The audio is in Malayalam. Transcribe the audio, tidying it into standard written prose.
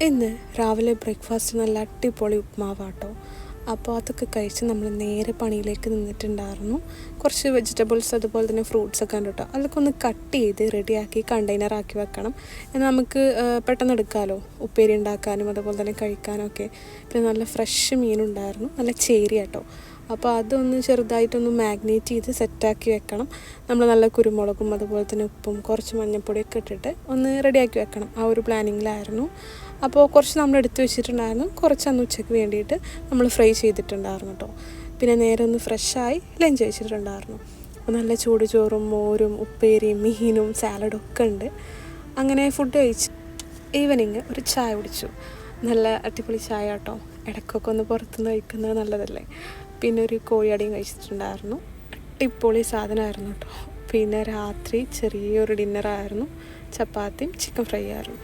ഇന്ന് രാവിലെ ബ്രേക്ക്ഫാസ്റ്റ് നല്ല അടിപൊളി ഉപ്മാവാട്ടോ. അപ്പോൾ അതൊക്കെ കഴിച്ച് നമ്മൾ നേരെ പണിയിലേക്ക് നിന്നിട്ടുണ്ടായിരുന്നു. കുറച്ച് വെജിറ്റബിൾസ് അതുപോലെ തന്നെ ഫ്രൂട്ട്സൊക്കെ ഉണ്ട് കേട്ടോ. അതൊക്കെ ഒന്ന് കട്ട് ചെയ്ത് റെഡിയാക്കി കണ്ടെയ്നറാക്കി വെക്കണം. എന്നാൽ നമുക്ക് പെട്ടെന്ന് എടുക്കാമല്ലോ, ഉപ്പേരി ഉണ്ടാക്കാനും അതുപോലെ തന്നെ കഴിക്കാനും ഒക്കെ. പിന്നെ നല്ല ഫ്രഷ് മീനുണ്ടായിരുന്നു, നല്ല ചേരി കേട്ടോ. അപ്പോൾ അതൊന്ന് ചെറുതായിട്ടൊന്ന് മാഗ്നേറ്റ് ചെയ്ത് സെറ്റാക്കി വെക്കണം. നമ്മൾ നല്ല കുരുമുളകും അതുപോലെ തന്നെ ഉപ്പും കുറച്ച് മഞ്ഞൾപ്പൊടിയൊക്കെ ഇട്ടിട്ട് ഒന്ന് റെഡിയാക്കി വെക്കണം. ആ ഒരു പ്ലാനിങ്ങിലായിരുന്നു. അപ്പോൾ കുറച്ച് നമ്മൾ എടുത്ത് വെച്ചിട്ടുണ്ടായിരുന്നു, കുറച്ച് അന്ന് ഉച്ചയ്ക്ക് വേണ്ടിയിട്ട് നമ്മൾ ഫ്രൈ ചെയ്തിട്ടുണ്ടായിരുന്നു കേട്ടോ. പിന്നെ നേരെ ഒന്ന് ഫ്രഷായി ലഞ്ച് കഴിച്ചിട്ടുണ്ടായിരുന്നു. അപ്പോൾ നല്ല ചൂട് ചോറും മോരും ഉപ്പേരിയും മീനും സാലഡും ഒക്കെ ഉണ്ട്. അങ്ങനെ ഫുഡ് കഴിച്ച് ഈവനിങ് ഒരു ചായ കുടിച്ചു. നല്ല അടിപൊളി ചായ കേട്ടോ. ഇടയ്ക്കൊക്കെ ഒന്ന് പുറത്തുനിന്ന് കഴിക്കുന്നത് നല്ലതല്ലേ. പിന്നെ ഒരു കോഴിയടിയും കഴിച്ചിട്ടുണ്ടായിരുന്നു. അടിപൊളി സാധനമായിരുന്നു കേട്ടോ. പിന്നെ രാത്രി ചെറിയൊരു ഡിന്നറായിരുന്നു, ചപ്പാത്തിയും ചിക്കൻ ഫ്രൈ ആയിരുന്നു.